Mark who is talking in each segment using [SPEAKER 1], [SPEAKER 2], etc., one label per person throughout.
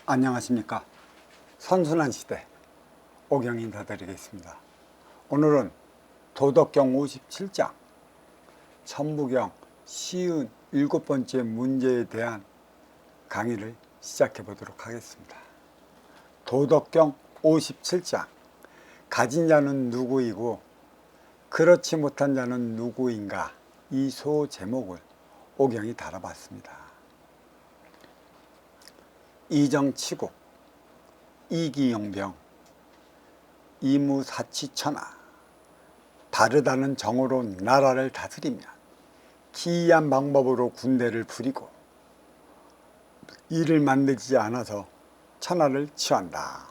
[SPEAKER 1] 안녕하십니까. 선순환 시대 오경 인사드리겠습니다. 오늘은 도덕경 57장 천부경 쉬운 7번째 문제에 대한 강의를 시작해 보도록 하겠습니다. 도덕경 57장 가진 자는 누구이고 그렇지 못한 자는 누구인가, 이 소 제목을 오경이 다뤄봤습니다. 이정치국, 이기용병, 이무사치천하, 바르다는 정으로 나라를 다스리며 기이한 방법으로 군대를 부리고 일을 만들지 않아서 천하를 취한다.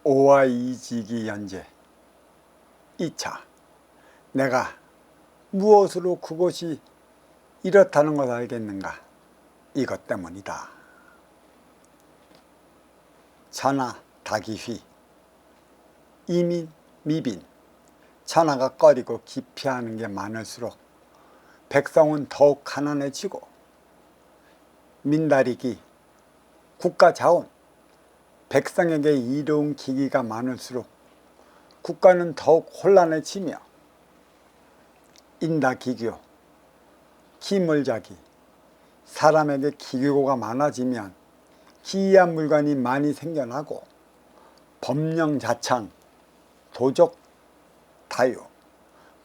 [SPEAKER 1] 오와 이직이 연재 2차, 내가 무엇으로 그것이 이렇다는 것을 알겠는가? 이것 때문이다. 천하 다기휘, 이민 미빈, 천하가 꺼리고 기피하는 게 많을수록 백성은 더욱 가난해지고, 민다리기, 국가 자원, 백성에게 이로운 기기가 많을수록 국가는 더욱 혼란해지며, 인다기교, 기물자기, 사람에게 기교가 많아지면 기이한 물건이 많이 생겨나고, 법령자창, 도적 다유,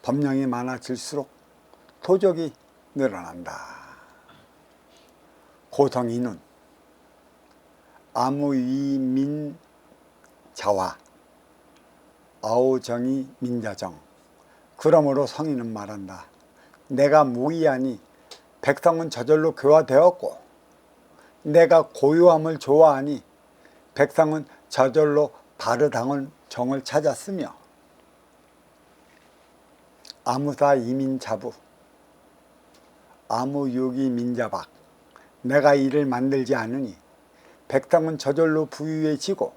[SPEAKER 1] 법령이 많아질수록 도적이 늘어난다. 고성인은 아무이민자와 아오정이 민자정, 그러므로 성인은 말한다. 내가 무의하니 백성은 저절로 교화되었고, 내가 고요함을 좋아하니 백성은 저절로 바르당을 정을 찾았으며, 아무사 이민자부, 아무유기 민자박, 내가 일을 만들지 않으니 백성은 저절로 부유해지고,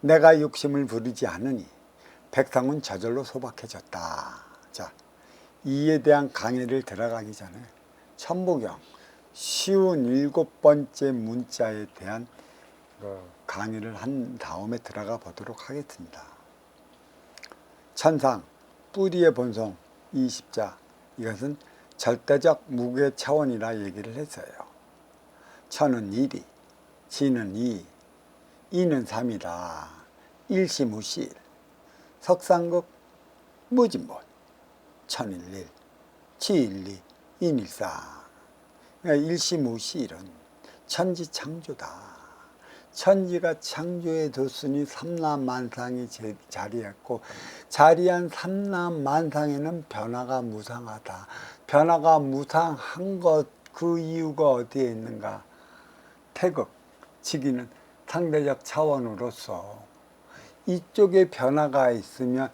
[SPEAKER 1] 내가 욕심을 부리지 않으니 백성은 저절로 소박해졌다. 자, 이에 대한 강의를 들어가기 전에 천부경 쉬운 7번째 문자에 대한 강의를 한 다음에 들어가 보도록 하겠습니다. 천상, 뿌리의 본성 20자, 이것은 절대적 무게 차원이라 얘기를 했어요. 천은 일이, 지는 이, 이는 삼이다. 일시무실, 석상극, 무진본, 천일일, 지일리, 인일사. 일시무실은 천지창조다. 천지가 창조해 뒀으니 삼라만상이 자리했고, 자리한 삼라만상에는 변화가 무상하다. 변화가 무상한 것, 그 이유가 어디에 있는가? 태극, 지기는 상대적 차원으로서 이쪽에 변화가 있으면,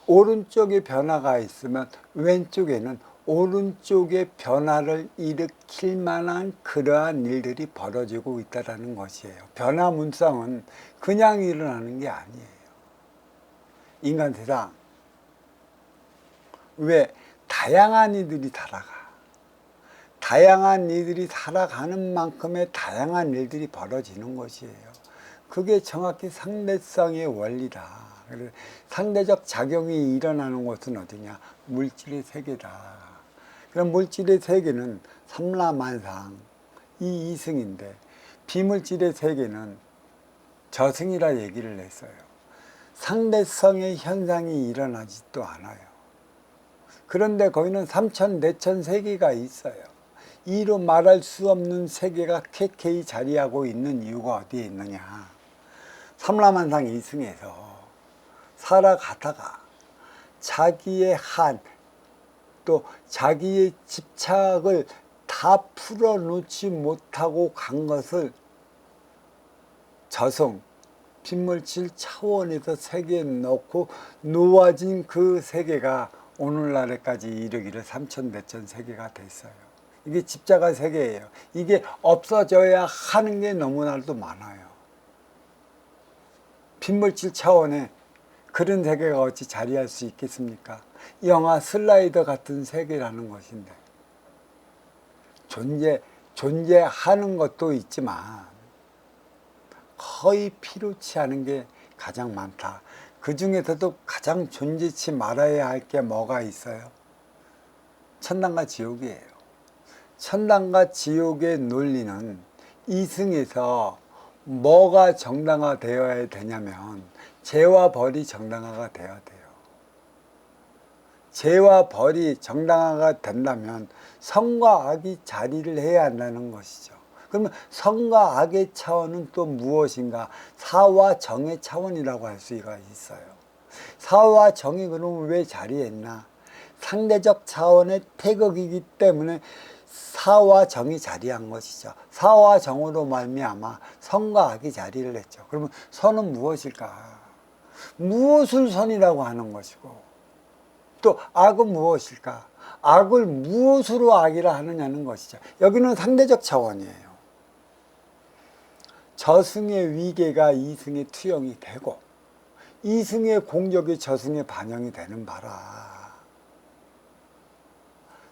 [SPEAKER 1] 오른쪽에 변화가 있으면 왼쪽에는 오른쪽의 변화를 일으킬 만한 그러한 일들이 벌어지고 있다는 것이에요. 변화문성은 그냥 일어나는 게 아니에요. 인간 세상, 왜 다양한 이들이 살아가? 다양한 이들이 살아가는 만큼의 다양한 일들이 벌어지는 것이에요. 그게 정확히 상대성의 원리다. 상대적 작용이 일어나는 곳은 어디냐? 물질의 세계다. 그럼 물질의 세계는 삼라만상, 이 이승인데, 비물질의 세계는 저승이라 얘기를 했어요. 상대성의 현상이 일어나지도 않아요. 그런데 거기는 삼천, 내천 세계가 있어요. 이로 말할 수 없는 세계가 쾌쾌히 자리하고 있는 이유가 어디에 있느냐? 삼라만상 이승에서 살아가다가 자기의 한, 또 자기의 집착을 다 풀어놓지 못하고 간 것을 저승, 빈물질 차원에서 세계에 넣고 놓아진 그 세계가 오늘날에까지 이르기를 삼천대천 세계가 됐어요. 이게 집자가 세계예요. 이게 없어져야 하는 게 너무나도 많아요. 빈물질 차원에 그런 세계가 어찌 자리할 수 있겠습니까? 영화 슬라이더 같은 세계라는 것인데, 존재 존재하는 것도 있지만 거의 필요치 않은 게 가장 많다. 그 중에서도 가장 존재치 말아야 할 게 뭐가 있어요? 천당과 지옥이에요. 천당과 지옥의 논리는 이승에서 뭐가 정당화되어야 되냐면 죄와 벌이 정당화가 되어야 돼요. 죄와 벌이 정당화가 된다면 선과 악이 자리를 해야 한다는 것이죠. 그러면 선과 악의 차원은 또 무엇인가? 사와 정의 차원이라고 할 수가 있어요. 사와 정이 그러면 왜 자리했나? 상대적 차원의 태극이기 때문에 사와 정이 자리한 것이죠. 사와 정으로 말미암아 선과 악이 자리를 했죠. 그러면 선은 무엇일까? 무엇을 선이라고 하는 것이고, 또 악은 무엇일까? 악을 무엇으로 악이라 하느냐는 것이죠. 여기는 상대적 차원이에요. 저승의 위계가 이승의 투영이 되고 이승의 공격이 저승에 반영이 되는 바라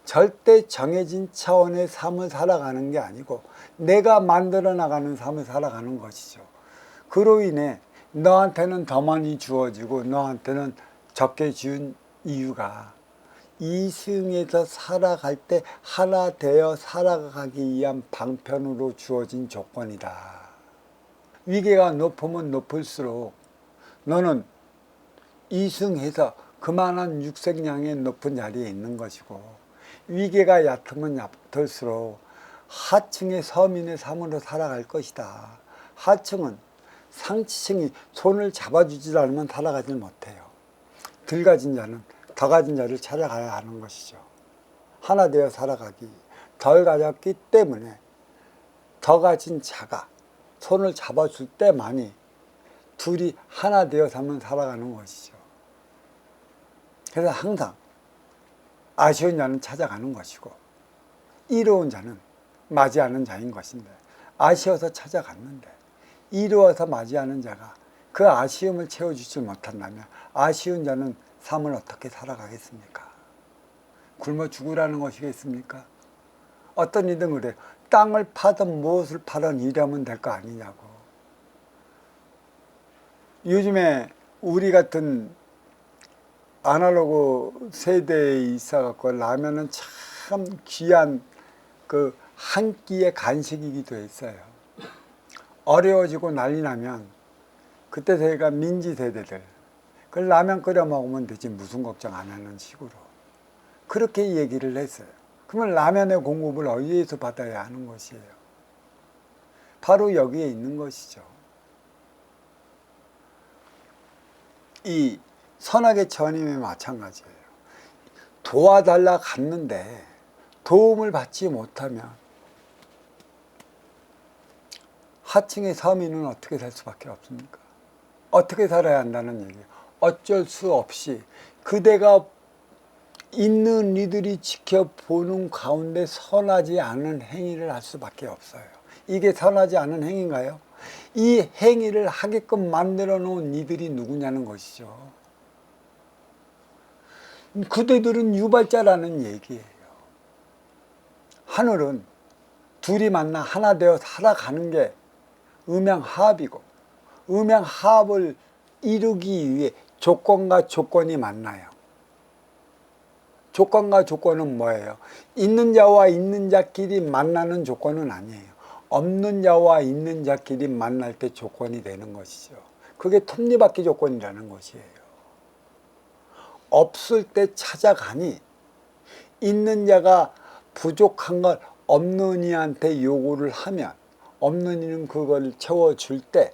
[SPEAKER 1] 절대 정해진 차원의 삶을 살아가는 게 아니고 내가 만들어 나가는 삶을 살아가는 것이죠. 그로 인해 너한테는 더 많이 주어지고 너한테는 적게 준 이유가 이승에서 살아갈 때 하나 되어 살아가기 위한 방편으로 주어진 조건이다. 위계가 높으면 높을수록 너는 이승해서 그만한 육색량의 높은 자리에 있는 것이고, 위계가 얕으면 얕을수록 하층의 서민의 삶으로 살아갈 것이다. 하층은 상층이 손을 잡아주지 않으면 살아가지 못해요. 덜 가진 자는 더 가진 자를 찾아가야 하는 것이죠. 하나 되어 살아가기, 덜 가졌기 때문에 더 가진 자가 손을 잡아줄 때만이 둘이 하나 되어 살아가는 것이죠. 그래서 항상 아쉬운 자는 찾아가는 것이고 이로운 자는 맞이하는 자인 것인데, 아쉬워서 찾아갔는데 이로워서 맞이하는 자가 그 아쉬움을 채워주지 못한다면 아쉬운 자는 삶을 어떻게 살아가겠습니까? 굶어 죽으라는 것이겠습니까? 어떤 이든 그래요. 땅을 파든 무엇을 파든 일하면 될 거 아니냐고. 요즘에 우리 같은 아날로그 세대에 있어갖고 라면은 참 귀한 그 한 끼의 간식이기도 했어요. 어려워지고 난리 나면 그때 저희가 민지 세대들 그 라면 끓여 먹으면 되지 무슨 걱정 안 하는 식으로 그렇게 얘기를 했어요. 그러면 라면의 공급을 어디에서 받아야 하는 것이에요? 바로 여기에 있는 것이죠. 이 선악의 천임에 마찬가지예요. 도와달라 갔는데 도움을 받지 못하면 하층의 서민은 어떻게 살 수밖에 없습니까? 어떻게 살아야 한다는 얘기예요. 어쩔 수 없이 그대가 있는 이들이 지켜보는 가운데 선하지 않은 행위를 할 수밖에 없어요. 이게 선하지 않은 행위인가요? 이 행위를 하게끔 만들어 놓은 이들이 누구냐는 것이죠. 그대들은 유발자라는 얘기예요. 하늘은 둘이 만나 하나 되어 살아가는 게 음양화합이고, 음양화합을 이루기 위해 조건과 조건이 만나요. 조건과 조건은 뭐예요? 있는 자와 있는 자끼리 만나는 조건은 아니에요. 없는 자와 있는 자끼리 만날 때 조건이 되는 것이죠. 그게 톱니바퀴 조건이라는 것이에요. 없을 때 찾아가니 있는 자가 부족한 걸 없는 이한테 요구를 하면 없는 이는 그걸 채워줄 때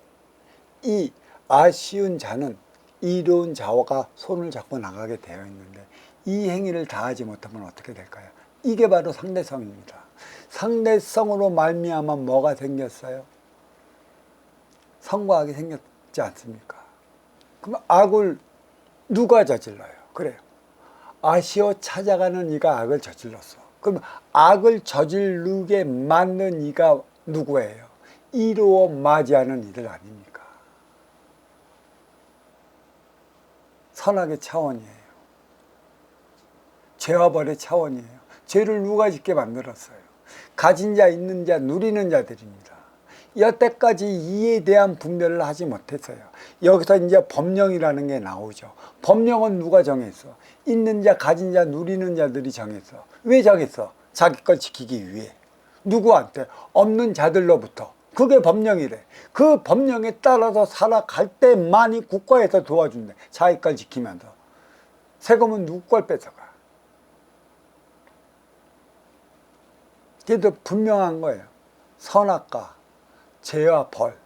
[SPEAKER 1] 이 아쉬운 자는 이로운 자가 손을 잡고 나가게 되어 있는데, 이 행위를 다하지 못하면 어떻게 될까요? 이게 바로 상대성입니다. 상대성으로 말미암아 뭐가 생겼어요? 선과 악이 생겼지 않습니까? 그럼 악을 누가 저질러요? 그래요. 아쉬워 찾아가는 이가 악을 저질렀어. 그럼 악을 저지르게 만든 이가 누구예요? 이로워 맞이하는 이들 아닙니까? 선악의 차원이에요. 죄와 벌의 차원이에요. 죄를 누가 짓게 만들었어요? 가진 자, 있는 자, 누리는 자들입니다. 여태까지 이에 대한 분별을 하지 못했어요. 여기서 이제 법령이라는 게 나오죠. 법령은 누가 정했어? 있는 자, 가진 자, 누리는 자들이 정했어. 왜 정했어? 자기 걸 지키기 위해. 누구한테? 없는 자들로부터. 그게 법령이래. 그 법령에 따라서 살아갈 때만이 국가에서 도와준대. 자기 걸 지키면서. 세금은 누구 걸 뺏어가. 그래도 분명한 거예요. 선악과 죄와 벌,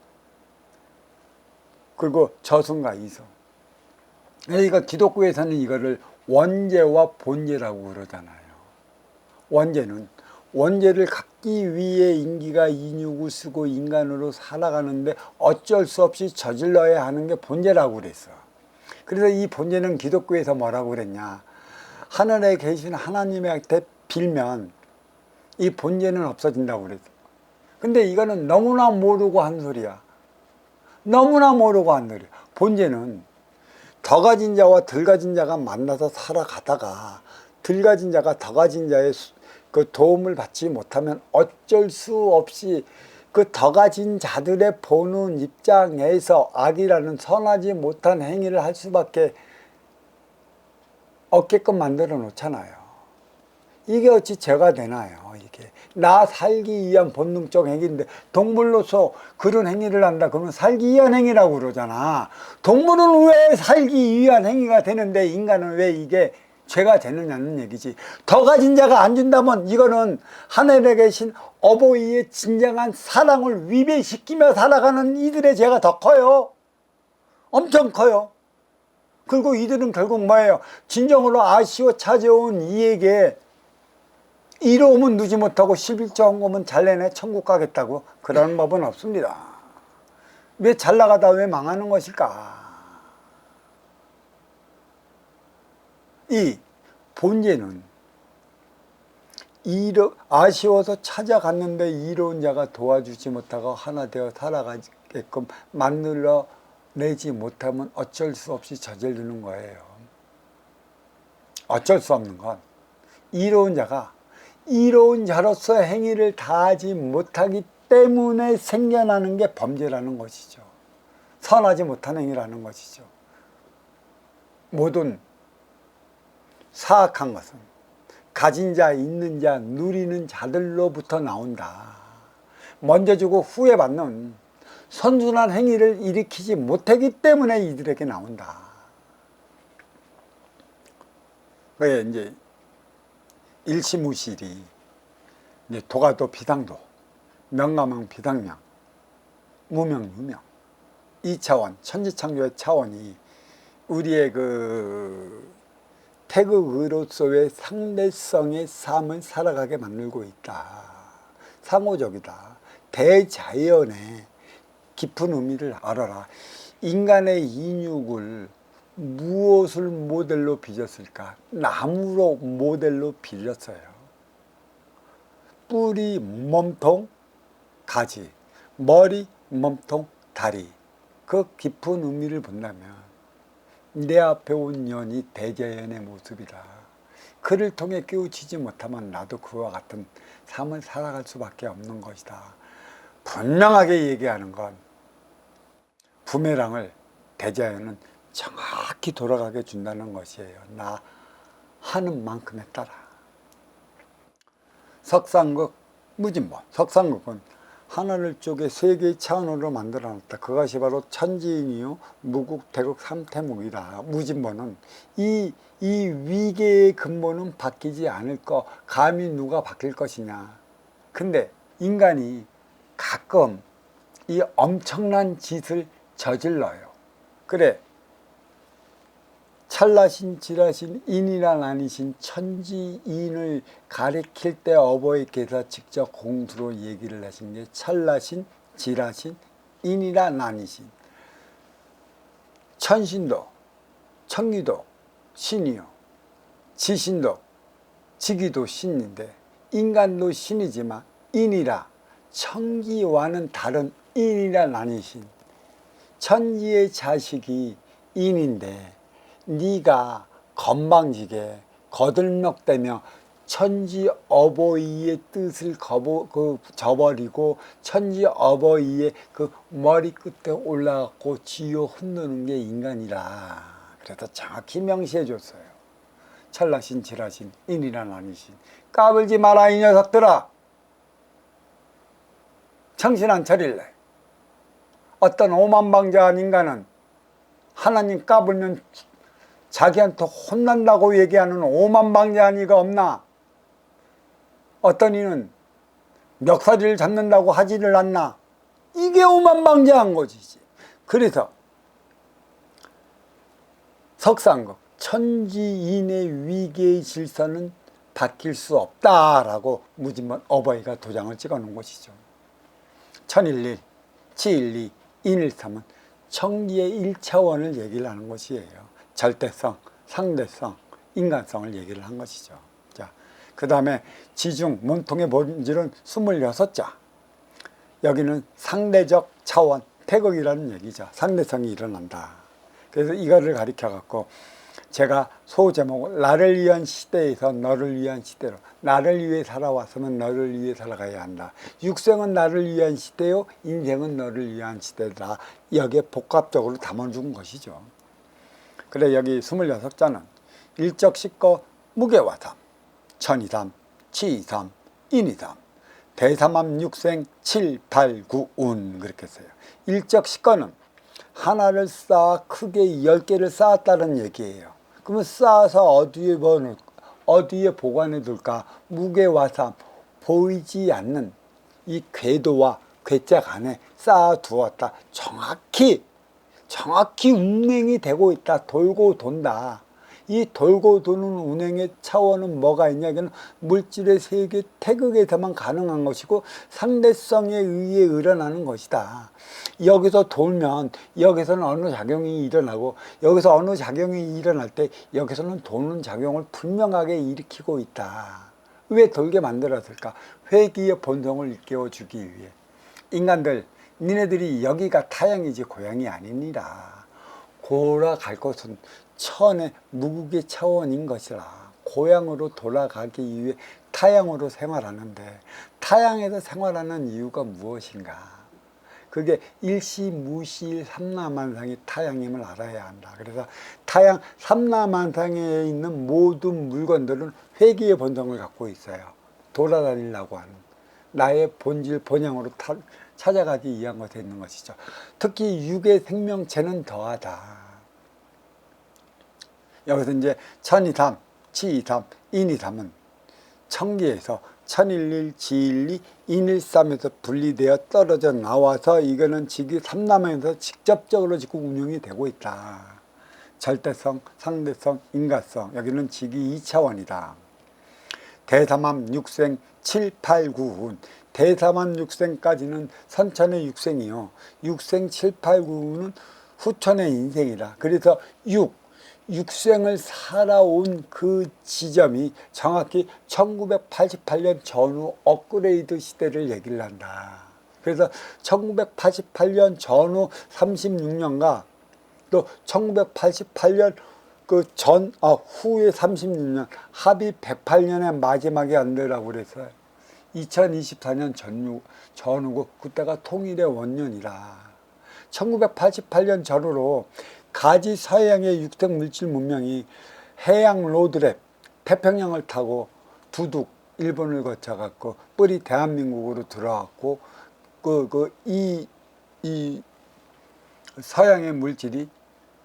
[SPEAKER 1] 그리고 저승과 이성. 그러니까 기독교에서는 이거를 원죄와 본죄라고 그러잖아요. 원죄를 갖기 위해 인기가 인육을 쓰고 인간으로 살아가는데 어쩔 수 없이 저질러야 하는 게 본죄라고 그랬어. 그래서 이 본죄는 기독교에서 뭐라고 그랬냐? 하늘에 계신 하나님한테 빌면 이 본죄는 없어진다고 그랬어. 근데 이거는 너무나 모르고 한 소리야. 너무나 모르고 한 소리야. 본죄는 더 가진 자와 덜 가진 자가 만나서 살아가다가 덜 가진 자가 더 가진 자의 그 도움을 받지 못하면 어쩔 수 없이 그 더 가진 자들의 보는 입장에서 악이라는 선하지 못한 행위를 할 수밖에 없게끔 만들어 놓잖아요. 이게 어찌 죄가 되나요? 이게 나 살기 위한 본능적 행위인데 동물로서 그런 행위를 한다 그러면 살기 위한 행위라고 그러잖아. 동물은 왜 살기 위한 행위가 되는데 인간은 왜 이게 죄가 되느냐는 얘기지. 더 가진 자가 안 준다면 이거는 하늘에 계신 어버이의 진정한 사랑을 위배시키며 살아가는 이들의 죄가 더 커요. 엄청 커요. 그리고 이들은 결국 뭐예요? 진정으로 아쉬워 찾아온 이에게 이로움은 누지 못하고 11조 헌금은 잘 내네 천국 가겠다고. 그런 법은 없습니다. 왜 잘 나가다 왜 망하는 것일까? 이 본죄는 아쉬워서 찾아갔는데 이로운 자가 도와주지 못하고 하나 되어 살아가게끔 만들어 내지 못하면 어쩔 수 없이 저지르는 거예요. 어쩔 수 없는 건 이로운 자가 이로운 자로서 행위를 다하지 못하기 때문에 생겨나는 게 범죄라는 것이죠. 선하지 못한 행위라는 것이죠. 모든 사악한 것은 가진 자, 있는 자, 누리는 자들로부터 나온다. 먼저 주고 후에 받는 선순환 행위를 일으키지 못하기 때문에 이들에게 나온다. 그게 이제 일시무실이 이제 도가도 비당도, 명가망 비당명, 무명유명 이 차원, 천지창조의 차원이 우리의 그 태극의로서의 상대성의 삶을 살아가게 만들고 있다. 상호적이다. 대자연의 깊은 의미를 알아라. 인간의 인육을 무엇을 모델로 빚었을까? 나무로 모델로 빚었어요. 뿌리, 몸통, 가지, 머리, 몸통, 다리. 그 깊은 의미를 본다면 내 앞에 온 년이 대자연의 모습이다. 그를 통해 깨우치지 못하면 나도 그와 같은 삶을 살아갈 수밖에 없는 것이다. 분명하게 얘기하는 건 부메랑을 대자연은 정확히 돌아가게 준다는 것이에요. 나 하는 만큼에 따라. 석상극, 무진본. 석상극은 하나를 쪼개 세 개의 차원으로 만들어 놨다. 그것이 바로 천지인이요 무국, 대국, 삼태묵이다. 무진본은 이 위계의 근본은 바뀌지 않을 거. 감히 누가 바뀔 것이냐. 근데 인간이 가끔 이 엄청난 짓을 저질러요. 그래, 찰나신 지라신 인이란 아니신 천지인을 가리킬 때 어버이께서 직접 공수로 얘기를 하신 게 찰나신 지라신 인이란 아니신. 천신도 천기도 신이요, 지신도 지기도 신인데 인간도 신이지만 인이라 천기와는 다른 인이란 아니신. 천지의 자식이 인인데 네가 건방지게 거들먹대며 천지 어버이의 뜻을 저버리고 천지 어버이의 그 머리 끝에 올라가고 쥐어 흔드는 게 인간이라. 그래서 정확히 명시해 줬어요. 천라신 지라신 인이란 아니신. 까불지 마라 이 녀석들아. 정신 안 차릴래. 어떤 오만방자한 인간은 하나님 까불면 자기한테 혼난다고 얘기하는 오만방자한 이가 없나? 어떤 이는 멱살을 잡는다고 하지를 않나? 이게 오만방자한 것이지. 그래서 석상국 천지인의 위계의 질서는 바뀔 수 없다라고 무진번 어버이가 도장을 찍어놓은 것이죠. 천일일, 치일이, 인일삼은 청기의 1차원을 얘기를 하는 것이에요. 절대성, 상대성, 인간성을 얘기를 한 것이죠. 자, 그 다음에 지중, 몸통의 본질은 26자. 여기는 상대적 차원, 태극이라는 얘기죠. 상대성이 일어난다. 그래서 이거를 가리켜 갖고 제가 소제목을 나를 위한 시대에서 너를 위한 시대로, 나를 위해 살아왔으면 너를 위해 살아가야 한다. 육생은 나를 위한 시대요, 인생은 너를 위한 시대다. 여기에 복합적으로 담아준 것이죠. 그래 여기 26자는 일적식거 무게화삼, 천이삼, 치이삼, 인이삼, 대삼암 육생 7, 8, 9, 운 그렇게 써요. 일적식거는 하나를 쌓아 크게 10개를 쌓았다는 얘기예요. 그러면 쌓아서 어디에 보관해 둘까? 무게화삼, 보이지 않는 이 궤도와 궤짝 안에 쌓아 두었다. 정확히 운행이 되고 있다. 돌고 돈다. 이 돌고 도는 운행의 차원은 뭐가 있냐? 이건 물질의 세계 태극에서만 가능한 것이고 상대성에 의해 일어나는 것이다. 여기서 돌면 여기서는 어느 작용이 일어나고 여기서 어느 작용이 일어날 때 여기서는 도는 작용을 분명하게 일으키고 있다. 왜 돌게 만들었을까? 회귀의 본성을 일깨워주기 위해. 인간들, 니네들이 여기가 타양이지 고향이 아니니라. 돌아갈 곳은 천의 무국의 차원인 것이라. 고향으로 돌아가기 위해 타양으로 생활하는데 타양에서 생활하는 이유가 무엇인가? 그게 일시무시일 삼라만상이 타양임을 알아야 한다. 그래서 타양 삼라만상에 있는 모든 물건들은 회귀의 본성을 갖고 있어요. 돌아다니려고 하는 나의 본질 본향으로 찾아가기 위한 것에 있는 것이죠. 특히 육의 생명체는 더하다. 여기서 이제 천이삼, 치이삼, 인이삼은 청기에서 천일일, 지일리, 인일삼에서 분리되어 떨어져 나와서 이거는 지기 삼남에서 직접적으로 지금 운영이 되고 있다. 절대성, 상대성, 인가성 여기는 지기 2차원이다. 대삼암 육생 7, 8, 9운 대삼암 육생까지는 선천의 육생이요. 육생 7, 8, 9는 후천의 인생이다. 그래서 육생을 살아온 그 지점이 정확히 1988년 전후 업그레이드 시대를 얘기를 한다. 그래서 1988년 전후 36년과 또 1988년 후에 36년 합의 108년의 마지막에 안되라고 그랬어요. 2024년 전후고 그때가 통일의 원년이라. 1988년 전후로 가지 서양의 육택 물질 문명이 해양 로드랩 태평양을 타고 두둑 일본을 거쳐갖고 뿌리 대한민국으로 들어왔고 이 서양의 물질이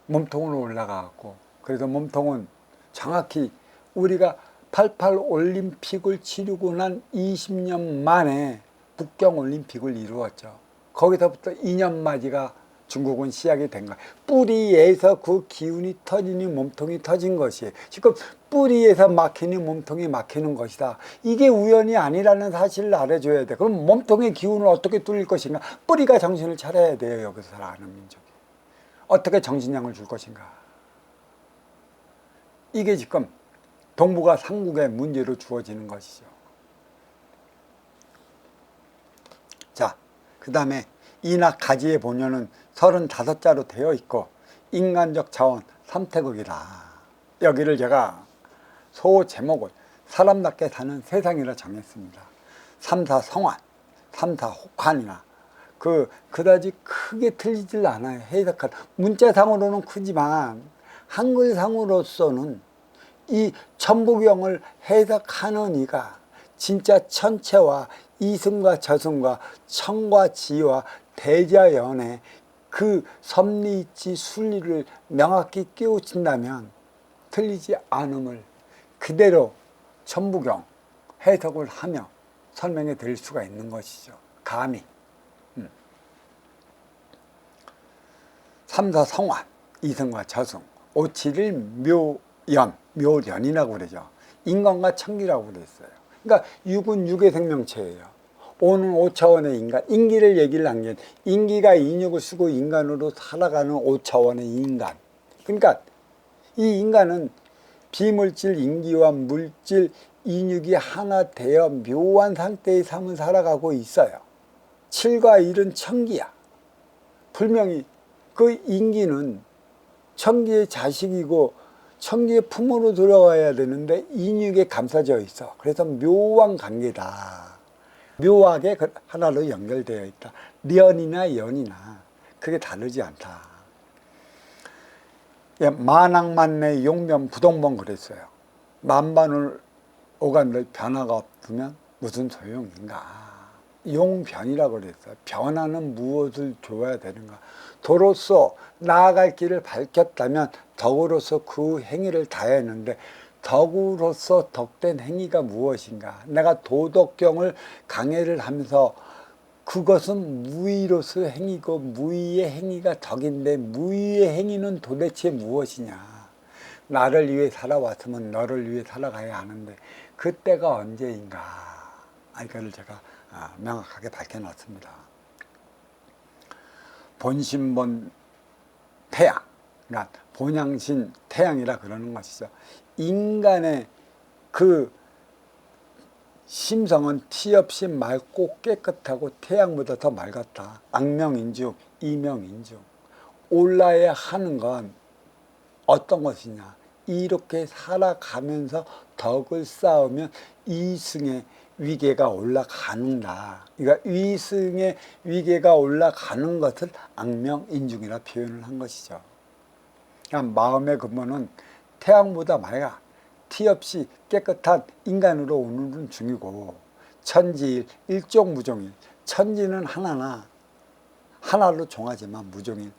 [SPEAKER 1] 몸통으로 올라가갖고 그래서 몸통은 정확히 우리가 88 올림픽을 치르고 난 20년 만에 북경 올림픽을 이루었죠. 거기서부터 2년 맞이가 중국은 시작이 된 거야. 뿌리에서 그 기운이 터지니 몸통이 터진 것이에요. 지금 뿌리에서 막히니 몸통이 막히는 것이다. 이게 우연이 아니라는 사실을 알아줘야 돼. 그럼 몸통의 기운을 어떻게 뚫릴 것인가? 뿌리가 정신을 차려야 돼요. 여기서 살아가는 민족이. 어떻게 정신량을 줄 것인가? 이게 지금 동북아 삼국의 문제로 주어지는 것이죠. 자, 그 다음에 이나 가지의 본연은 35자로 되어 있고 인간적 자원 3태극이다. 여기를 제가 소 제목을 사람답게 사는 세상이라 정했습니다. 삼사성환, 삼사혹환이나 그다지 크게 틀리질 않아요. 해석한 문자상으로는 크지만 한글상으로서는 이 천부경을 해석하는 이가 진짜 천체와 이승과 저승과 청과 지와 대자연의 그 섭리이치 순리를 명확히 깨우친다면 틀리지 않음을 그대로 천부경 해석을 하며 설명해 드릴 수가 있는 것이죠. 감히. 삼사성환, 이승과 저승, 오칠일 묘련이라고 그러죠. 인간과 천기라고 그랬어요. 그러니까 육은 육의 생명체예요. 오는 5차원의 인간, 인기를 얘기를 한 게 인기가 인육을 쓰고 인간으로 살아가는 5차원의 인간. 그러니까 이 인간은 비물질 인기와 물질 인육이 하나 되어 묘한 상태의 삶을 살아가고 있어요. 7과 1은 천기야. 분명히 그 인기는 천기의 자식이고 천기의 품으로 들어가야 되는데 인육에 감싸져 있어. 그래서 묘한 관계다. 묘하게 하나로 연결되어 있다. 련이나 연이나 그게 다르지 않다. 예, 만왕만내 용변 부동본 그랬어요. 만반을 오간들 변화가 없으면 무슨 소용인가. 용변이라고 그랬어요. 변화는 무엇을 줘야 되는가. 도로서 나아갈 길을 밝혔다면 덕으로서 그 행위를 다했는데 덕으로서 덕된 행위가 무엇인가. 내가 도덕경을 강해를 하면서 그것은 무의로서 행위고 무의의 행위가 덕인데 무의의 행위는 도대체 무엇이냐. 나를 위해 살아왔으면 너를 위해 살아가야 하는데 그때가 언제인가. 이거를 제가 명확하게 밝혀놨습니다. 본신본 태양, 그러니까 본양신 태양이라 그러는 것이죠. 인간의 그 심성은 티 없이 맑고 깨끗하고 태양보다 더 맑았다. 악명인중, 이명인중. 올라야 하는 건 어떤 것이냐. 이렇게 살아가면서 덕을 쌓으면 이승의 위계가 올라가는다. 그러니까 위승의 위계가 올라가는 것을 악명인중이라 표현을 한 것이죠. 그러니까 마음의 근본은 태양보다 맑아. 티 없이 깨끗한 인간으로 오는 중이고 천지일, 일종무종일. 천지는 하나로 종하지만 무종일.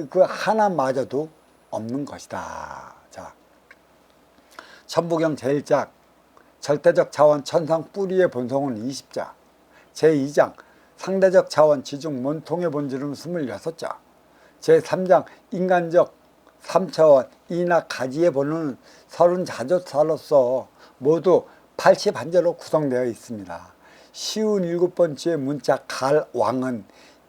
[SPEAKER 1] 그 하나마저도 없는 것이다. 자, 천부경 제1작 절대적 차원 천상 뿌리의 본성은 20자, 제2장 상대적 차원 지중 몸통의 본질은 26자, 제3장 인간적 3차원 이나 가지의 본은 30자조사로서 모두 81자로 구성되어 있습니다. 쉬운 7번째 문자 갈왕은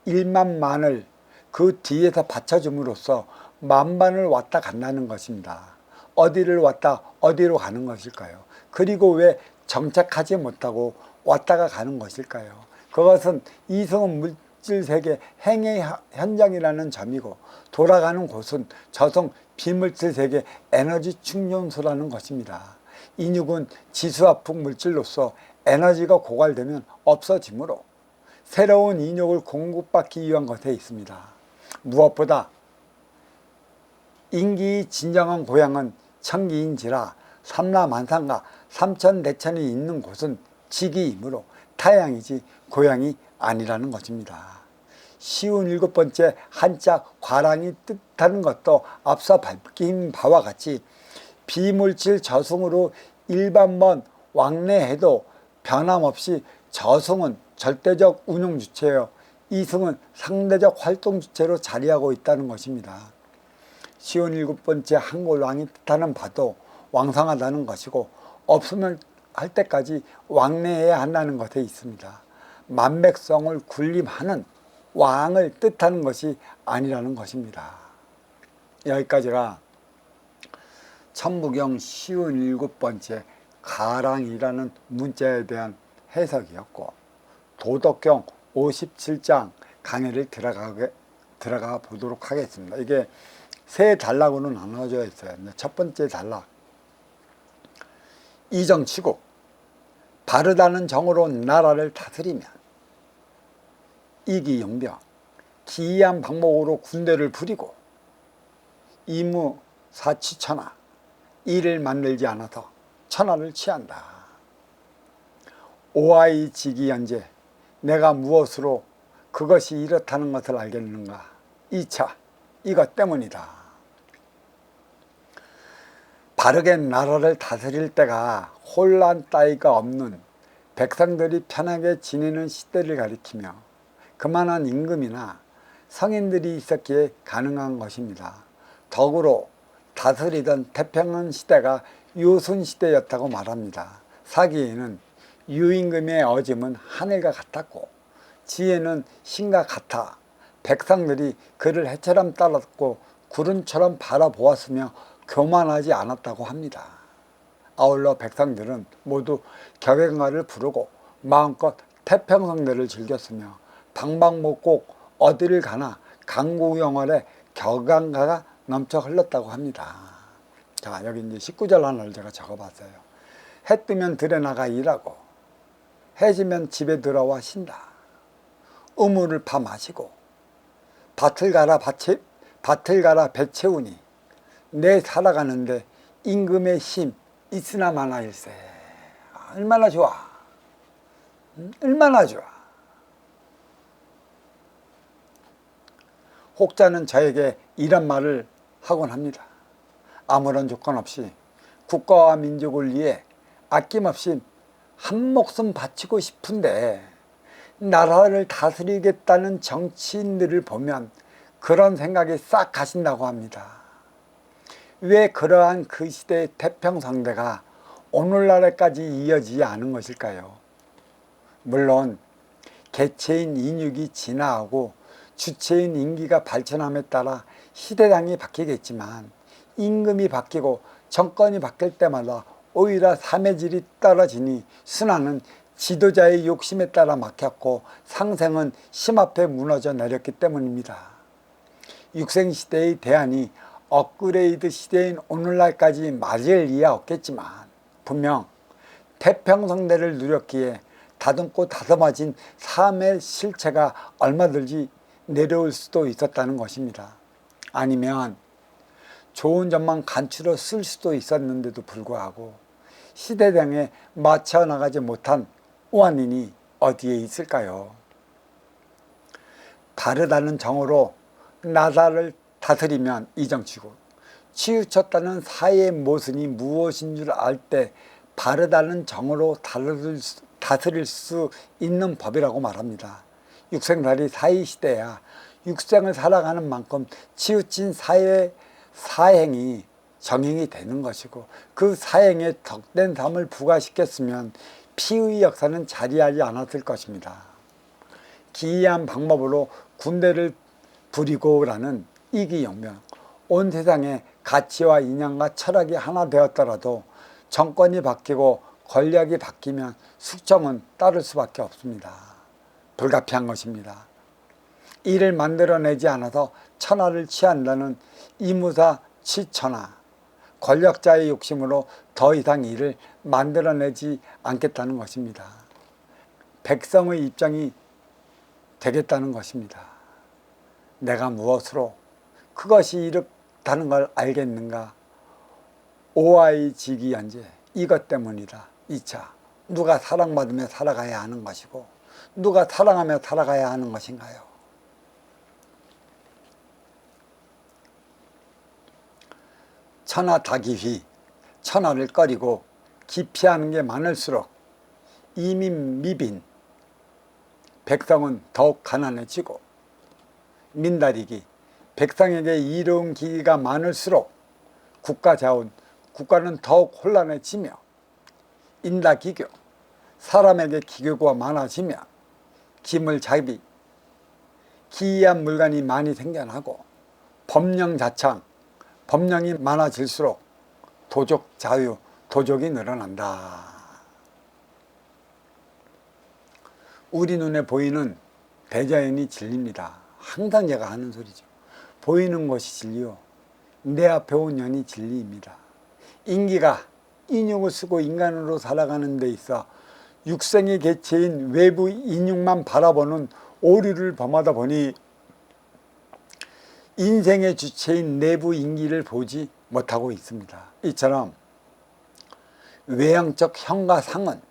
[SPEAKER 1] 1만만을 그 뒤에서 받쳐줌으로써 만반을 왔다 간다는 것입니다. 어디를 왔다 어디로 가는 것일까요? 그리고 왜 정착하지 못하고 왔다가 가는 것일까요? 그것은 이성은 물질세계 행의 현장이라는 점이고 돌아가는 곳은 저성 비물질세계 에너지 충전소라는 것입니다. 인육은 지수화풍 물질로서 에너지가 고갈되면 없어지므로 새로운 인육을 공급받기 위한 것에 있습니다. 무엇보다 인기의 진정한 고향은 천기인지라 삼라만상과 삼천대천이 있는 곳은 지기이므로 타양이지 고향이 아니라는 것입니다. 쉬운 7번째 한자 과랑이 뜻하는 것도 앞서 밝힌 바와 같이 비물질 저승으로 일반번 왕래해도 변함없이 저승은 절대적 운용 주체요, 이승은 상대적 활동 주체로 자리하고 있다는 것입니다. 쉬운 7번째 한골왕이 뜻하는 바도 왕성하다는 것이고 없으면 할 때까지 왕래해야 한다는 것에 있습니다. 만백성을 군림하는 왕을 뜻하는 것이 아니라는 것입니다. 여기까지가 천부경 쉬운 7번째 가랑이라는 문자에 대한 해석이었고 도덕경 57장 강의를 들어가 보도록 하겠습니다. 이게 세 단락으로 나눠져 있어요. 첫 번째 단락, 이정치고 바르다는 정으로 나라를 다스리면 이기용병 기이한 방법으로 군대를 부리고 이무사치천하 이를 만들지 않아서 천하를 취한다. 오아이지기연재 내가 무엇으로 그것이 이렇다는 것을 알겠는가. 2차 이것 때문이다. 바르게 나라를 다스릴 때가 혼란 따위가 없는 백성들이 편하게 지내는 시대를 가리키며 그만한 임금이나 성인들이 있었기에 가능한 것입니다. 덕으로 다스리던 태평한 시대가 요순시대였다고 말합니다. 사기에는 유임금의 어짐은 하늘과 같았고 지혜는 신과 같아 백성들이 그를 해처럼 따랐고 구름처럼 바라보았으며 교만하지 않았다고 합니다. 아울러 백성들은 모두 격연가를 부르고 마음껏 태평성대를 즐겼으며 방방곡곡 어디를 가나 강구영월에 격연가가 넘쳐 흘렀다고 합니다. 자, 여기 이제 19절 하나를 제가 적어봤어요. 해 뜨면 들에 나가 일하고 해 지면 집에 들어와 쉰다. 우물을 파 마시고 밭을 가라 배 채우니 내 살아가는데 임금의 힘 있으나 마나일세. 얼마나 좋아. 얼마나 좋아. 혹자는 저에게 이런 말을 하곤 합니다. 아무런 조건 없이 국가와 민족을 위해 아낌없이 한 목숨 바치고 싶은데 나라를 다스리겠다는 정치인들을 보면 그런 생각이 싹 가신다고 합니다. 왜 그러한 그 시대의 태평성대가 오늘날에까지 이어지지 않은 것일까요? 물론 개체인 인육이 진화하고 주체인 인기가 발전함에 따라 시대당이 바뀌겠지만 임금이 바뀌고 정권이 바뀔 때마다 오히려 삶의 질이 떨어지니 순환은 지도자의 욕심에 따라 막혔고 상생은 심 앞에 무너져 내렸기 때문입니다. 육생시대의 대안이 업그레이드 시대인 오늘날까지 맞을 리야 없겠지만 분명 태평성대를 누렸기에 다듬고 다듬어진 삶의 실체가 얼마든지 내려올 수도 있었다는 것입니다. 아니면 좋은 점만 간추려 쓸 수도 있었는데도 불구하고 시대당에 맞춰 나가지 못한 원인이 어디에 있을까요? 바르다는 정으로 나라를 다스리면 이정치고 치우쳤다는 사회의 모순이 무엇인 줄 알 때 바르다는 정으로 다스릴 수 있는 법이라고 말합니다. 육생살이 사회시대야 육생을 살아가는 만큼 치우친 사행이 정행이 되는 것이고 그 사행에 덕된 삶을 부과시켰으면 피의 역사는 자리하지 않았을 것입니다. 기이한 방법으로 군대를 부리고라는 이기용명, 온 세상의 가치와 인양과 철학이 하나 되었더라도 정권이 바뀌고 권력이 바뀌면 숙청은 따를 수밖에 없습니다. 불가피한 것입니다. 이를 만들어내지 않아서 천하를 취한다는 이무사치천하, 권력자의 욕심으로 더 이상 이를 만들어내지 않겠다는 것입니다. 백성의 입장이 되겠다는 것입니다. 내가 무엇으로 그것이 이렇다는 걸 알겠는가. 오아이지기연재 이것 때문이다. 2차 누가 사랑받으며 살아가야 하는 것이고 누가 사랑하며 살아가야 하는 것인가요? 천하다기휘, 천하를 꺼리고 기피하는 게 많을수록 이민미빈, 백성은 더욱 가난해지고 민다리기, 백성에게 이로운 기기가 많을수록 국가자원, 국가는 더욱 혼란해지며 인다기교, 사람에게 기교가 많아지며 기물자비, 기이한 물건이 많이 생겨나고 법령자창, 법령이 많아질수록 도적자유, 도적이 늘어난다. 우리 눈에 보이는 대자연이 진리입니다. 항상 제가 하는 소리죠. 보이는 것이 진리요 내 앞에 온 년이 진리입니다. 인육을 쓰고 인간으로 살아가는 데 있어 육생의 개체인 외부 인육만 바라보는 오류를 범하다 보니 인생의 주체인 내부 인기를 보지 못하고 있습니다. 이처럼 외형적 형과 상은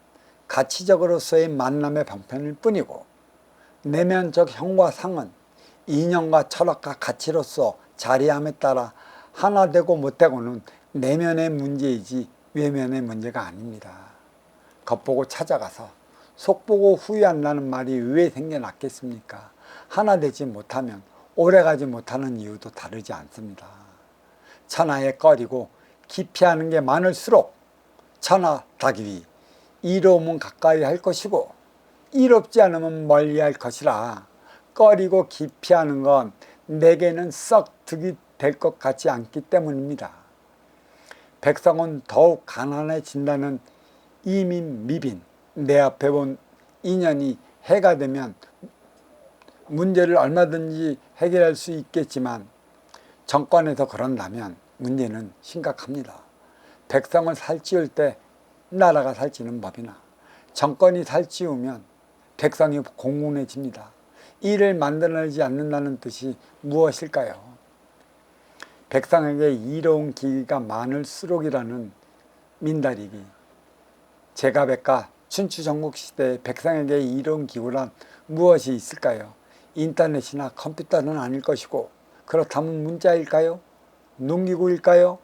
[SPEAKER 1] 가치적으로서의 만남의 방편일 뿐이고, 내면적 형과 상은 이념과 철학과 가치로서 자리함에 따라 하나 되고 못되고는 내면의 문제이지 외면의 문제가 아닙니다. 겉보고 찾아가서 속보고 후회한다는 말이 왜 생겨났겠습니까? 하나 되지 못하면 오래가지 못하는 이유도 다르지 않습니다. 천하에 꺼리고 기피하는 게 많을수록 천하 닭이 이로움은 가까이 할 것이고 이롭지 않으면 멀리 할 것이라, 꺼리고 기피하는 건 내게는 썩 득이 될 것 같지 않기 때문입니다. 백성은 더욱 가난해진다는 이민 미빈, 내 앞에 본 인연이 해가 되면 문제를 얼마든지 해결할 수 있겠지만 정권에서 그런다면 문제는 심각합니다. 백성을 살찌울 때 나라가 살찌는 법이나 정권이 살찌우면 백성이 공공해집니다. 이를 만들어내지 않는다는 뜻이 무엇일까요? 백성에게 이로운 기기가 많을수록이라는 민다리기. 제가백과 춘추전국시대에 백성에게 이로운 기구란 무엇이 있을까요? 인터넷이나 컴퓨터는 아닐 것이고, 그렇다면 문자일까요? 농기구일까요?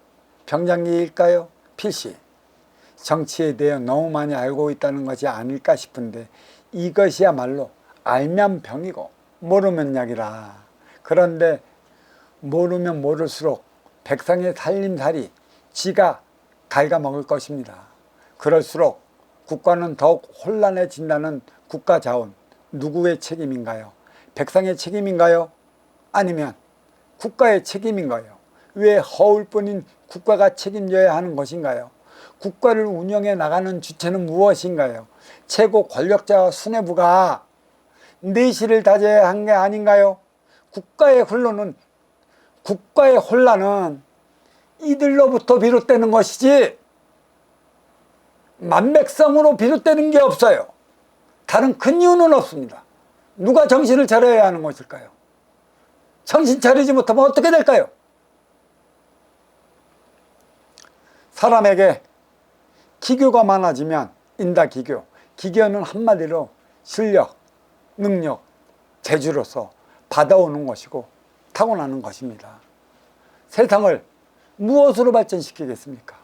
[SPEAKER 1] 병장기일까요? PC. 정치에 대해 너무 많이 알고 있다는 것이 아닐까 싶은데, 이것이야말로 알면 병이고 모르면 약이라. 그런데 모르면 모를수록 백성의 살림살이 지가 갉아먹을 것입니다. 그럴수록 국가는 더욱 혼란해진다는 국가자원, 누구의 책임인가요? 백성의 책임인가요? 아니면 국가의 책임인가요? 왜 허울뿐인 국가가 책임져야 하는 것인가요? 국가를 운영해 나가는 주체는 무엇인가요? 최고 권력자와 수뇌부가 내실을 다져야 한 게 아닌가요? 국가의 혼란은 이들로부터 비롯되는 것이지 만백성으로 비롯되는 게 없어요. 다른 큰 이유는 없습니다. 누가 정신을 차려야 하는 것일까요? 정신 차리지 못하면 어떻게 될까요? 사람에게 기교가 많아지면 인다기교, 기교는 한마디로 실력, 능력, 재주로서 받아오는 것이고 타고나는 것입니다. 세상을 무엇으로 발전시키겠습니까?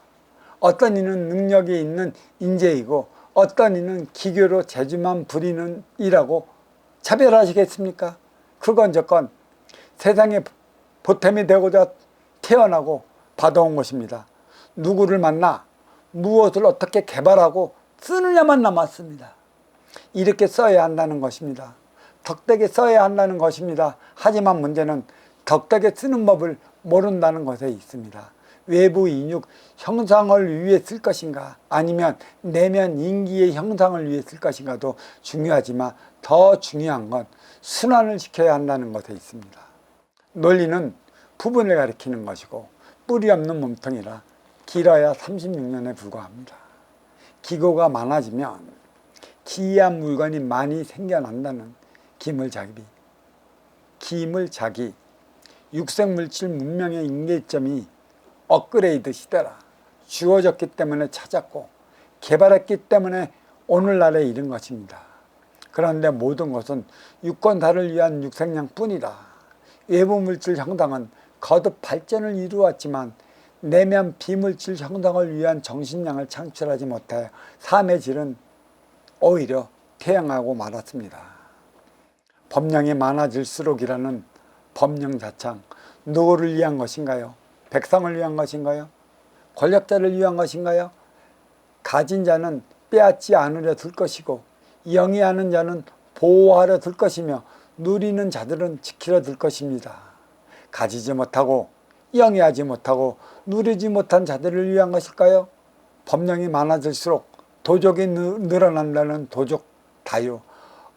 [SPEAKER 1] 어떤 이는 능력이 있는 인재이고 어떤 이는 기교로 재주만 부리는 이라고 차별하시겠습니까? 그건 저건 세상에 보탬이 되고자 태어나고 받아온 것입니다. 누구를 만나 무엇을 어떻게 개발하고 쓰느냐만 남았습니다. 이렇게 써야 한다는 것입니다. 덕되게 써야 한다는 것입니다. 하지만 문제는 덕되게 쓰는 법을 모른다는 것에 있습니다. 외부 인육 형상을 위해 쓸 것인가, 아니면 내면 인기의 형상을 위해 쓸 것인가도 중요하지만 더 중요한 건 순환을 시켜야 한다는 것에 있습니다. 논리는 부분을 가리키는 것이고 뿌리 없는 몸통이라 길어야 36년에 불과합니다. 기고가 많아지면 기이한 물건이 많이 생겨난다는 기물자기, 육생물질 문명의 임계점이 업그레이드 시대라. 주어졌기 때문에 찾았고 개발했기 때문에 오늘날에 이른 것입니다. 그런데 모든 것은 유권사를 위한 육생량뿐이다. 외부 물질 형상은 거듭 발전을 이루었지만 내면 비물질 형상을 위한 정신량을 창출하지 못해 삶의 질은 오히려 퇴행하고 말았습니다. 법령이 많아질수록이라는 법령자창, 누구를 위한 것인가요? 백성을 위한 것인가요? 권력자를 위한 것인가요? 가진 자는 빼앗지 않으려 들 것이고 영위하는 자는 보호하려 들 것이며 누리는 자들은 지키려 들 것입니다. 가지지 못하고 영위하지 못하고 누리지 못한 자들을 위한 것일까요? 법령이 많아질수록 도적이 늘어난다는 도적 다유,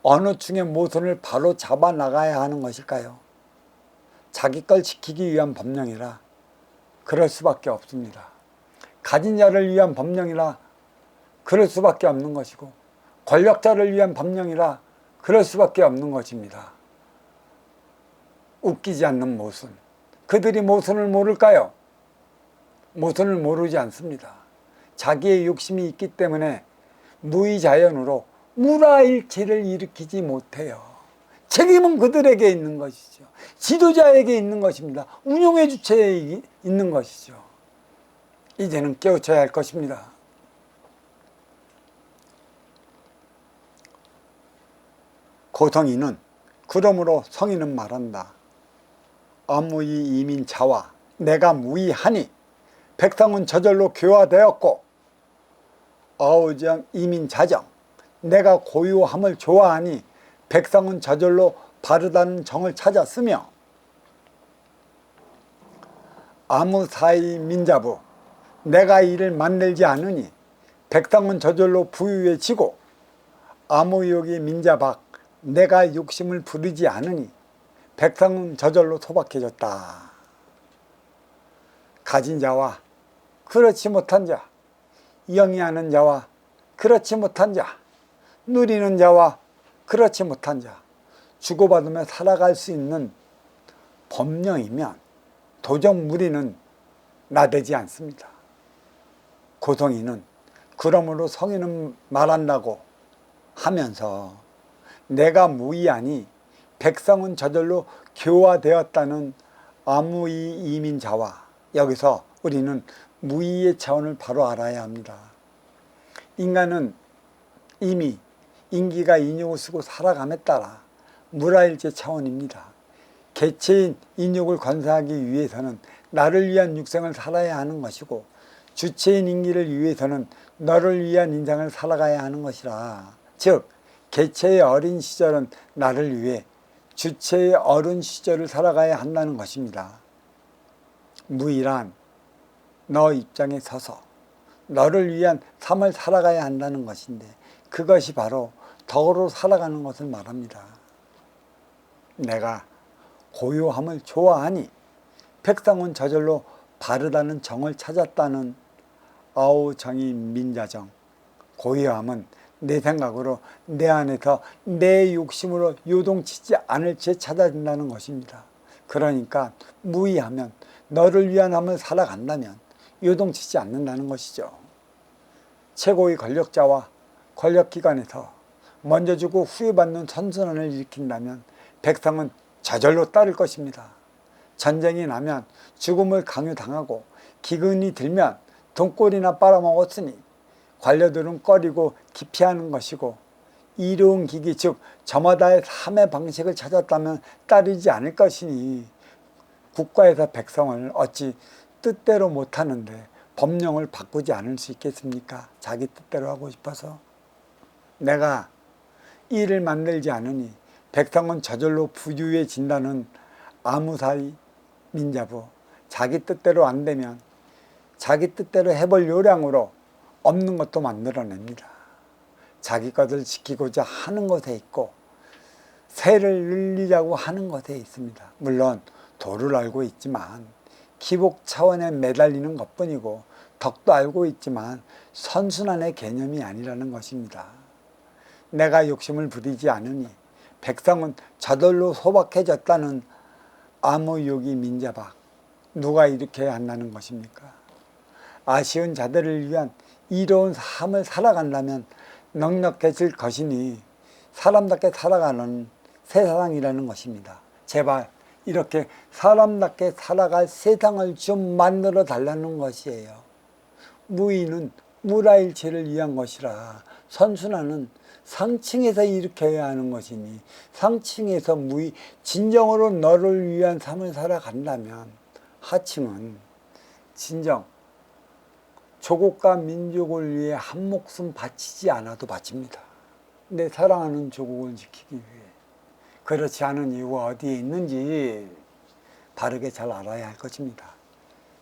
[SPEAKER 1] 어느 중의 모순을 바로 잡아 나가야 하는 것일까요? 자기 걸 지키기 위한 법령이라 그럴 수밖에 없습니다. 가진 자를 위한 법령이라 그럴 수밖에 없는 것이고, 권력자를 위한 법령이라 그럴 수밖에 없는 것입니다. 웃기지 않는 모순. 그들이 모순을 모를까요? 모순을 모르지 않습니다. 자기의 욕심이 있기 때문에 무의자연으로 무라일체를 일으키지 못해요. 책임은 그들에게 있는 것이죠. 지도자에게 있는 것입니다. 운용의 주체에 있는 것이죠. 이제는 깨우쳐야 할 것입니다. 고성이는 그러므로 성인은 말한다. 아무의 이민 자와 내가 무의하니 백성은 저절로 교화되었고, 아우정 이민 자정 내가 고요함을 좋아하니 백성은 저절로 바르다는 정을 찾았으며, 아무사이 민자부 내가 이를 만들지 않으니 백성은 저절로 부유해지고, 아무욕이 민자박 내가 욕심을 부리지 않으니 백성은 저절로 소박해졌다. 가진 자와 그렇지 못한 자, 영위하는 자와 그렇지 못한 자, 누리는 자와 그렇지 못한 자, 주고받으며 살아갈 수 있는 법령이면 도적 무리는 나대지 않습니다. 고성이는 그러므로 성인은 말한다고 하면서 내가 무의하니 백성은 저절로 교화되었다는 아무의 이민자와, 여기서 우리는 무의의 차원을 바로 알아야 합니다. 인간은 이미 인기가 인욕을 쓰고 살아감에 따라 무라일체 차원입니다. 개체인 인욕을 건사하기 위해서는 나를 위한 육생을 살아야 하는 것이고, 주체인 인기를 위해서는 너를 위한 인생을 살아가야 하는 것이라. 즉 개체의 어린 시절은 나를 위해 주체의 어른 시절을 살아가야 한다는 것입니다. 무의란 너 입장에 서서 너를 위한 삶을 살아가야 한다는 것인데, 그것이 바로 덕으로 살아가는 것을 말합니다. 내가 고요함을 좋아하니 백성은 저절로 바르다는 정을 찾았다는 아우정의 민자정. 고요함은 내 생각으로 내 안에서 내 욕심으로 요동치지 않을 채 찾아진다는 것입니다. 그러니까 무의하면, 너를 위한 삶을 살아간다면 요동치지 않는다는 것이죠. 최고의 권력자와 권력기관에서 먼저 주고 후에 받는 선순환을 일으킨다면 백성은 저절로 따를 것입니다. 전쟁이 나면 죽음을 강요당하고, 기근이 들면 돈꼴이나 빨아먹었으니 관료들은 꺼리고 기피하는 것이고, 이로운 기기 즉 저마다의 삶의 방식을 찾았다면 따르지 않을 것이니, 국가에서 백성을 어찌 뜻대로 못하는데 법령을 바꾸지 않을 수 있겠습니까? 자기 뜻대로 하고 싶어서. 내가 일을 만들지 않으니 백성은 저절로 부유해진다는 아무사이 민자부. 자기 뜻대로 안 되면 자기 뜻대로 해볼 요량으로 없는 것도 만들어냅니다. 자기 것을 지키고자 하는 것에 있고, 세를 늘리자고 하는 것에 있습니다. 물론 도를 알고 있지만 기복 차원에 매달리는 것뿐이고, 덕도 알고 있지만 선순환의 개념이 아니라는 것입니다. 내가 욕심을 부리지 않으니 백성은 저절로 소박해졌다는 아무욕이 민자박. 누가 이렇게 한다는 것입니까? 아쉬운 자들을 위한 이로운 삶을 살아간다면 넉넉해질 것이니 사람답게 살아가는 세상이라는 것입니다. 제발 이렇게 사람답게 살아갈 세상을 좀 만들어 달라는 것이에요. 무의는 무라일체를 위한 것이라, 선순환은 상층에서 일으켜야 하는 것이니, 상층에서 무의 진정으로 너를 위한 삶을 살아간다면 하층은 진정 조국과 민족을 위해 한 목숨 바치지 않아도 바칩니다. 내 사랑하는 조국을 지키기 위해. 그렇지 않은 이유가 어디에 있는지 바르게 잘 알아야 할 것입니다.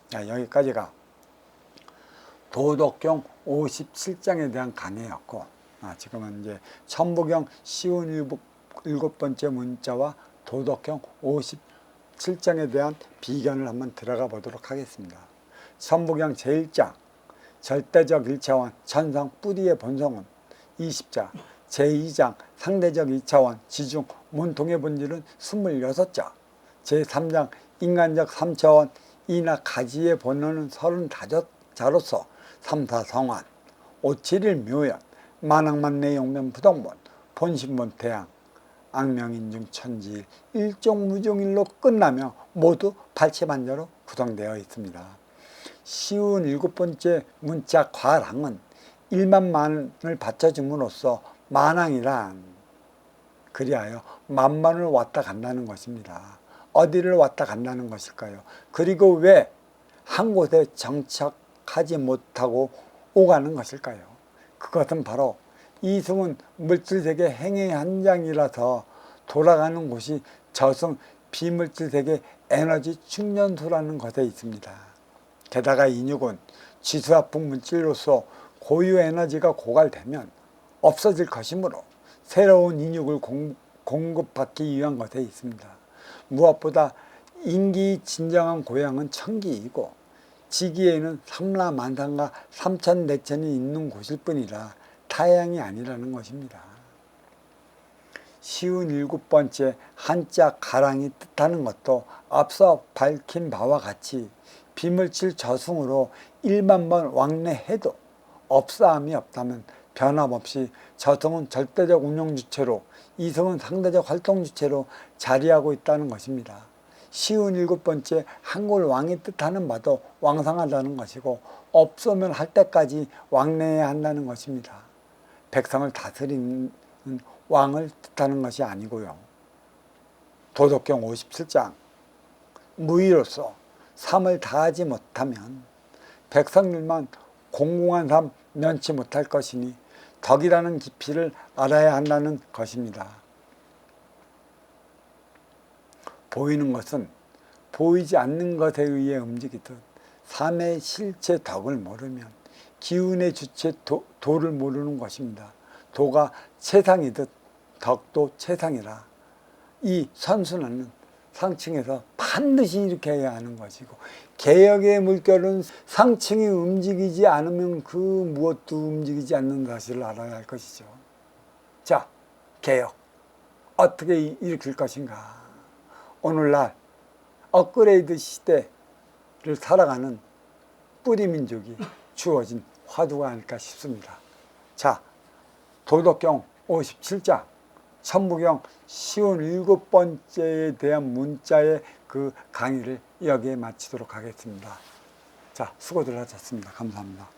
[SPEAKER 1] 자, 여기까지가 도덕경 57장에 대한 강의였고, 지금은 이제 천부경 쉬운 7번째 문자와 도덕경 57장에 대한 비견을 한번 들어가 보도록 하겠습니다. 천부경 제1장 절대적 일차원 천상 뿌리의 본성은 20자, 제2장 상대적 일차원 지중 문통의 본질은 26자, 제3장 인간적 3차원 이나 가지의 본원은 35자로서 3사성환, 571 묘연, 만학만내 용면 부동본, 본신본 태양, 악명인중 천지일, 일종무종일로 끝나며 모두 발치반자로 구성되어 있습니다. 쉬운 7번째 문자 과랑은 1만만을 받쳐줌으로써 만왕이란 그리하여 만만을 왔다 간다는 것입니다. 어디를 왔다 간다는 것일까요? 그리고 왜 한 곳에 정착하지 못하고 오가는 것일까요? 그것은 바로 이승은 물질세계 행의 현장이라서 돌아가는 곳이 저승 비물질세계 에너지 충전소라는 것에 있습니다. 게다가 인육은 지수합풍 물질로서 고유 에너지가 고갈되면 없어질 것이므로 새로운 인육을 공급받기 위한 것에 있습니다. 무엇보다 인기의 진정한 고향은 천기이고 지기에는 삼라만상과 삼천대천이 있는 곳일 뿐이라 타향이 아니라는 것입니다. 쉬운 7번째 한자 가랑이 뜻하는 것도 앞서 밝힌 바와 같이 비물질 저승으로 1만번 왕래해도 없사함이 없다면 변함없이 저승은 절대적 운영주체로 이성은 상대적 활동주체로 자리하고 있다는 것입니다. 쉬운 7번째 한골 왕이 뜻하는 바도 왕상하다는 것이고 없으면 할 때까지 왕래해야 한다는 것입니다. 백성을 다스리는 왕을 뜻하는 것이 아니고요. 도덕경 57장 무의로서 삶을 다하지 못하면 백성들만 공공한 삶 면치 못할 것이니 덕이라는 깊이를 알아야 한다는 것입니다. 보이는 것은 보이지 않는 것에 의해 움직이듯 삶의 실체 덕을 모르면 기운의 주체 도를 모르는 것입니다. 도가 채상이듯 덕도 채상이라 이 선순환은 상층에서 반드시 이렇게 해야 하는 것이고 개혁의 물결은 상층이 움직이지 않으면 그 무엇도 움직이지 않는 사실을 알아야 할 것이죠. 자, 개혁 어떻게 일으킬 것인가. 오늘날 업그레이드 시대를 살아가는 뿌리민족이 주어진 화두가 아닐까 싶습니다. 자, 도덕경 57장 천부경 쉬운 7번째에 대한 문자의 그 강의를 여기에 마치도록 하겠습니다. 자, 수고들 하셨습니다. 감사합니다.